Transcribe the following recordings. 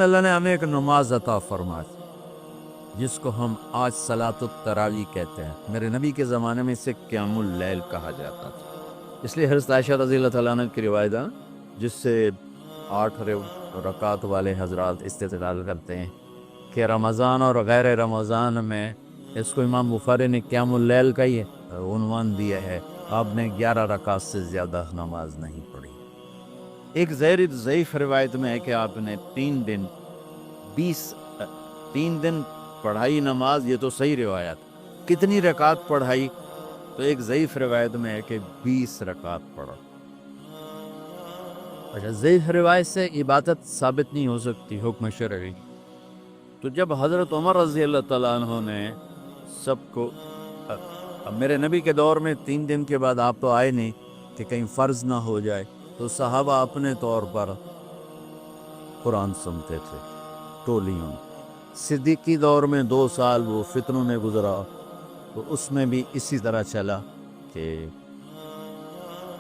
اللہ نے ہمیں ایک نماز عطا فرمائی جس کو ہم آج صلاۃ التراویح کہتے ہیں. میرے نبی کے زمانے میں اسے قیام اللیل کہا جاتا تھا. اس لیے حضرت عائشہ رضی اللہ تعالیٰ عنہ کی روایت ہے جس سے 8 رکعت والے حضرات استدلال کرتے ہیں کہ رمضان اور غیر رمضان میں اس کو امام بخاری نے قیام اللیل کا ہی عنوان دیا ہے. آپ نے 11 رکعت سے زیادہ نماز نہیں پڑھی. ایک ضعیف روایت میں ہے کہ آپ نے 3 دن پڑھائی نماز. یہ تو صحیح روایت. کتنی رکعت پڑھائی؟ تو ایک ضعیف روایت میں ہے کہ 20 رکعت پڑھا. اچھا، ضعیف روایت سے عبادت ثابت نہیں ہو سکتی حکم شرعی. تو جب حضرت عمر رضی اللہ تعالیٰ عنہ نے سب کو میرے نبی کے دور میں 3 دن کے بعد آپ تو آئے نہیں کہ کہیں فرض نہ ہو جائے، تو صحابہ اپنے طور پر قرآن سنتے تھے ٹولیوں. صدیقی دور میں 2 سال وہ فتنوں میں گزرا، تو اس میں بھی اسی طرح چلا کہ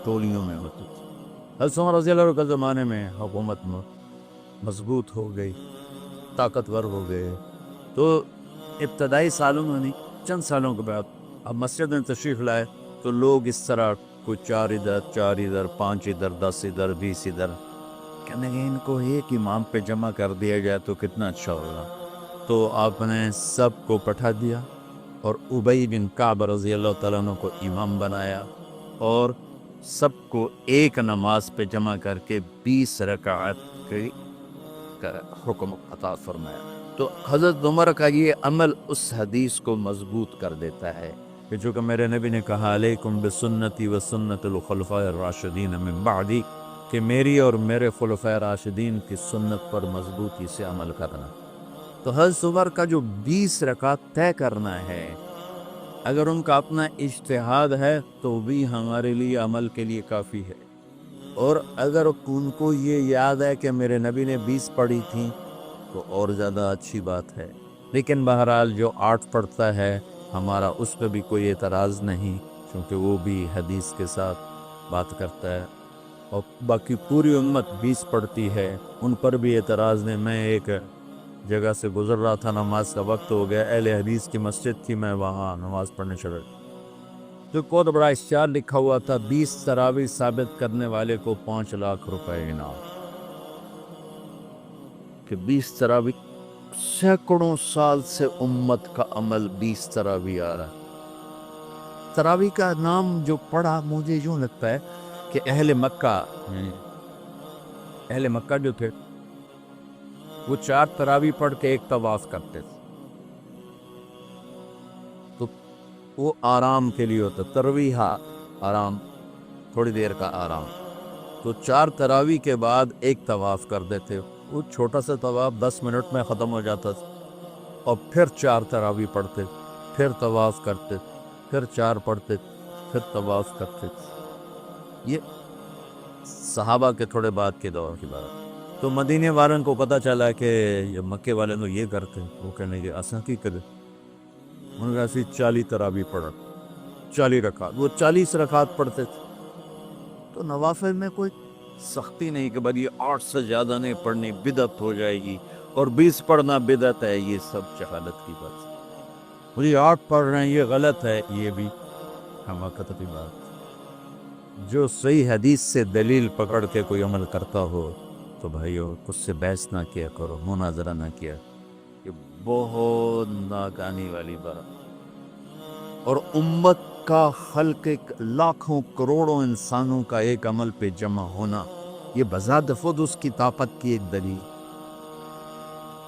ٹولیوں میں ہوتی تھی. حضرت عمر رضی اللہ عنہ کے زمانے میں حکومت مضبوط ہو گئی، طاقتور ہو گئے. تو ابتدائی سالوں میں نہیں، چند سالوں کے بعد اب مسجد میں تشریف لائے تو لوگ اس طرح کوئی 4 ادھر 4 ادھر 5 ادھر 10 ادھر 20 ادھر، کہنے کہ ان کو ایک امام پہ جمع کر دیا جائے تو کتنا اچھا ہوگا. تو آپ نے سب کو پٹھا دیا اور ابی بن کعب رضی اللہ تعالیٰ عنہ کو امام بنایا اور سب کو ایک نماز پہ جمع کر کے 20 رکعت کی حکم عطا فرمایا. تو حضرت عمر کا یہ عمل اس حدیث کو مضبوط کر دیتا ہے کہ جو کہ میرے نبی نے کہا علیکم بسنتی و سنت الخلفاء الراشدین من بعدی، کہ میری اور میرے خلفاء راشدین کی سنت پر مضبوطی سے عمل کرنا. تو حضرت عمر کا جو 20 رکعت طے کرنا ہے، اگر ان کا اپنا اجتہاد ہے تو بھی ہمارے لیے عمل کے لیے کافی ہے. اور اگر ان کو یہ یاد ہے کہ میرے نبی نے 20 پڑھی تھیں تو اور زیادہ اچھی بات ہے. لیکن بہرحال جو 8 پڑھتا ہے ہمارا اس پہ بھی کوئی اعتراض نہیں، کیونکہ وہ بھی حدیث کے ساتھ بات کرتا ہے. اور باقی پوری امت 20 پڑھتی ہے، ان پر بھی اعتراض نہیں. میں ایک جگہ سے گزر رہا تھا، نماز کا وقت ہو گیا، اہل حدیث کی مسجد تھی، میں وہاں نماز پڑھنے چلا تو بہت بڑا اشتہار لکھا ہوا تھا 20 تراویح ثابت کرنے والے کو 5 لاکھ روپے انعام. کہ 20 تراویح، سینکڑوں سال سے امت کا عمل 20 تراویح آ رہا ہے. تراویح کا نام جو پڑھا مجھے یوں لگتا ہے کہ اہل مکہ جو تھے وہ 4 تراویح پڑھ کے ایک طواف کرتے تھے، تو وہ آرام کے لیے ہوتا. ترویح آرام، تھوڑی دیر کا آرام. تو 4 تراویح کے بعد ایک طواف کر دیتے. وہ چھوٹا سا طواف 10 منٹ میں ختم ہو جاتا تھا، اور پھر 4 تراویح پڑھتے، پھر طواف کرتے، پھر 4 پڑھتے، پھر طواف کرتے. یہ صحابہ کے تھوڑے بعد کے دور کی بات. تو مدینے والوں کو پتہ چلا کہ یہ مکے والے لوگ یہ کرتے ہیں. وہ کہنے کہ اساں کی کرے، انہوں نے ایسی 40 تراویح پڑھا، 40 رکعت. وہ 40 رکعت پڑھتے تھے. تو نوافل میں کوئی سختی نہیں کہ بھائی 8 سے زیادہ نہیں پڑھنی، بدعت ہو جائے گی، اور 20 پڑھنا بدعت ہے. یہ سب جہالت کی بات. مجھے 8 پڑھ رہے ہیں یہ غلط ہے، یہ بھی حماقت کی بات. جو صحیح حدیث سے دلیل پکڑ کے کوئی عمل کرتا ہو تو بھائیو اس سے بحث نہ کیا کرو، مناظرہ نہ کیا. یہ بہت ناکانی والی بات. اور امت کا خلق لاکھوں کروڑوں انسانوں کا ایک عمل پہ جمع ہونا، یہ بذات خود اس کی طاقت کی ایک دلیل.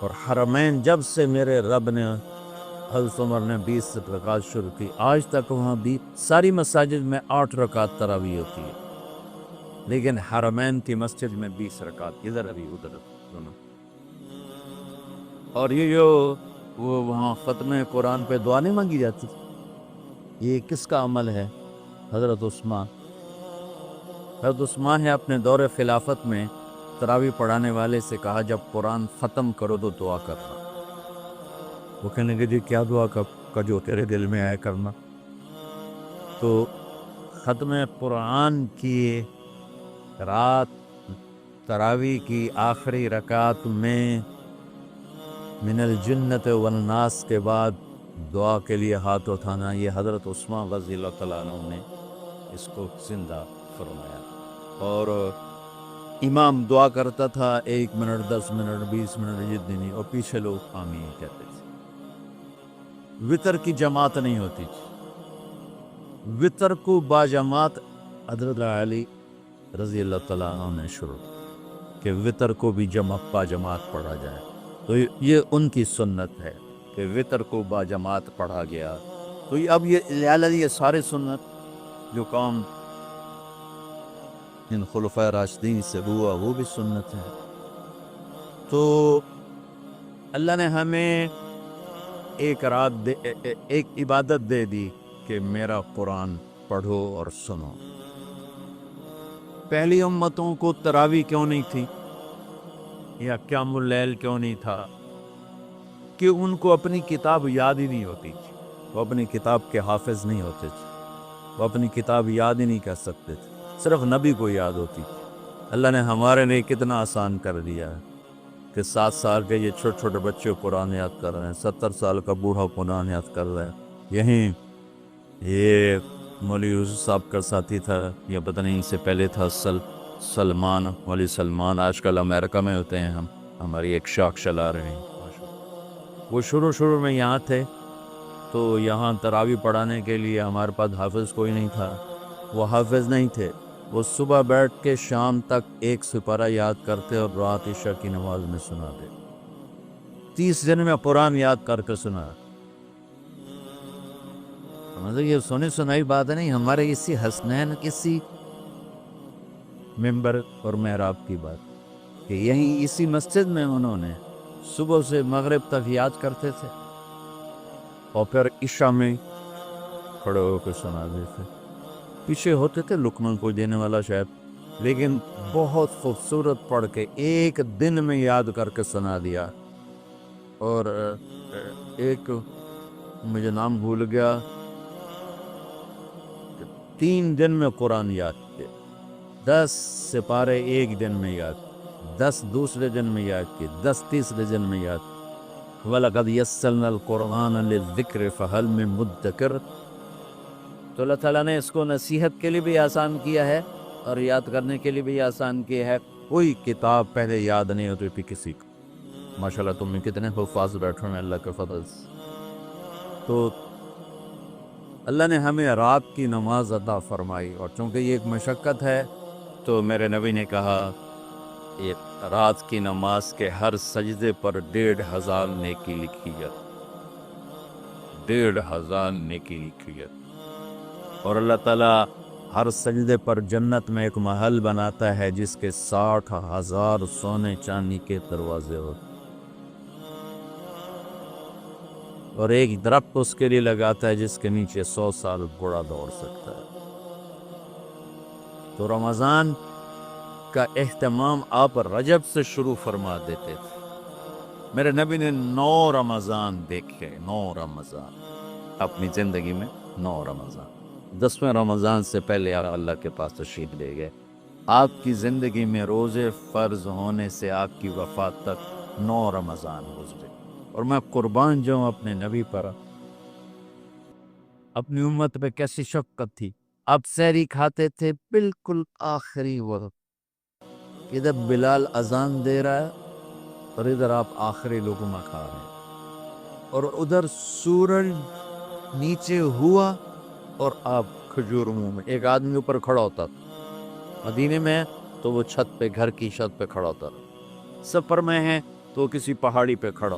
اور حرمین جب سے میرے رب نے حضرت عمر نے 20 رکعت شروع کی، آج تک وہاں بھی ساری مساجد میں 8 رکعت تراویح ہوتی ہے، لیکن حرمین کی مسجد میں 20 رکعت، ادھر ابھی ادھر دونوں. اور یہ جو وہ وہاں ختم قرآن پہ دعا نہیں مانگی جاتی، یہ کس کا عمل ہے؟ حضرت عثمان نے اپنے دور خلافت میں تراویح پڑھانے والے سے کہا جب قرآن ختم کرو تو دعا کرنا. وہ کہنے کہ جی کیا دعا کا جو تیرے دل میں آئے کرنا. تو ختم قرآن کی رات تراویح کی آخری رکعت میں من الجنت والناس کے بعد دعا کے لیے ہاتھ اٹھانا، یہ حضرت عثمان رضی اللہ تعالیٰ عنہ نے اس کو زندہ فرمایا۔ اور امام دعا کرتا تھا 1 منٹ 10 منٹ 20 منٹ جتنی نہیں، اور پیچھے لوگ آمین کہتے تھے۔ وطر کی جماعت نہیں ہوتی تھی، وطر کو باجماعت حضرت علی رضی اللہ تعالیٰ عنہ نے شروع کہ وطر کو بھی باجماعت پڑھا جائے، تو یہ ان کی سنت ہے کہ وطر کو باجماعت پڑھا گیا۔ تو اب یہ سارے سنت جو کام ان خلفۂ راشدین سے ہوا وہ بھی سنت ہے۔ تو اللہ نے ہمیں ایک عبادت دے دی کہ میرا قرآن پڑھو اور سنو۔ پہلی امتوں کو تراویح کیوں نہیں تھی یا قیام اللیل کیوں نہیں تھا؟ کہ ان کو اپنی کتاب یاد ہی نہیں ہوتی تھی، وہ اپنی کتاب کے حافظ نہیں ہوتے تھے، وہ اپنی کتاب یاد ہی نہیں کر سکتے تھے، صرف نبی کو یاد ہوتی تھی۔ اللہ نے ہمارے لیے کتنا آسان کر دیا ہے کہ 7 سال کے یہ چھوٹے چھوٹے بچے قرآن یاد کر رہے ہیں، 70 سال کا بوڑھا قرآن یاد کر رہا ہے۔ یہیں یہ مولوی یوسف صاحب کا ساتھی تھا، یا پتہ نہیں اس سے پہلے تھا سلمان، مولوی سلمان، آج کل امریکہ میں ہوتے ہیں، ہماری ایک شاخ چلا رہے ہیں۔ وہ شروع میں یہاں تھے، تو یہاں تراویح پڑھانے کے لیے ہمارے پاس حافظ کوئی نہیں تھا، وہ حافظ نہیں تھے، وہ صبح بیٹھ کے شام تک 1 سپارہ یاد کرتے اور رات عشاء کی نماز میں سنا دے۔ 30 دن میں قرآن یاد کر کے سنا۔ مطلب یہ سنائی بات نہیں، ہمارے اسی حسنین کسی ممبر اور محراب کی بات کہ یہیں اسی مسجد میں انہوں نے صبح سے مغرب تک یاد کرتے تھے اور پھر عشاء میں کھڑے ہو کے سنا دیتے۔ پیچھے ہوتے تھے لقمان کو دینے والا شاید، لیکن بہت خوبصورت پڑھ کے 1 دن میں یاد کر کے سنا دیا۔ اور ایک مجھے نام بھول گیا، 3 دن میں قرآن یاد کیے، 10 سپارے 1 دن میں یاد، 10 دوسرے دن میں یاد کیے، 10 تیسرے دن میں یاد۔ وَلَقَدْ يَسَّرْنَا الْقُرْآنَ لِلذِّكْرِ فَهَلْ مِن مُدَّكِرٍ۔ تو اللہ تعالیٰ نے اس کو نصیحت کے لیے بھی آسان کیا ہے اور یاد کرنے کے لیے بھی آسان کیا ہے۔ کوئی کتاب پہلے یاد نہیں ہوتی تھی کسی کو، ماشاءاللہ تم میں کتنے حفاظ بیٹھے ہیں اللہ کے فضل سے۔ تو اللہ نے ہمیں رات کی نماز عطا فرمائی، اور چونکہ یہ ایک مشقت ہے تو میرے نبی نے کہا یہ رات کی نماز کے ہر سجدے پر 1500 نیکی لکھی جاتی، 1500 نیکی لکھی جاتی۔ اور اللہ تعالیٰ ہر سجدے پر جنت میں ایک محل بناتا ہے جس کے 60,000 سونے چاندی کے دروازے ہوتے، اور ایک درخت اس کے لیے لگاتا ہے جس کے نیچے 100 سال گھوڑا دوڑ سکتا ہے۔ تو رمضان کا اہتمام آپ رجب سے شروع فرما دیتے تھے۔ میرے نبی نے 9 رمضان دیکھے، 9 رمضان اپنی زندگی میں، 9 رمضان۔ 10ویں رمضان سے پہلے اللہ کے پاس تشریف لے گئے۔ آپ کی زندگی میں روزے فرض ہونے سے آپ کی وفات تک 9 رمضان گزرے، اور میں قربان جاؤں اپنے نبی پر۔ اپنی امت پہ کیسی شفقت تھی۔ آپ سحری کھاتے تھے بالکل آخری وقت، ادھر بلال اذان دے رہا ہے اور ادھر آپ آخری لقمہ کھا رہے ہیں، اور ادھر سورج نیچے ہوا اور آپ کھجور منہ میں۔ ایک آدمی اوپر کھڑا ہوتا تھا مدینے میں، تو وہ چھت پہ، گھر کی چھت پہ کھڑا ہوتا تھا۔ سفر میں ہے تو کسی پہاڑی پہ کھڑا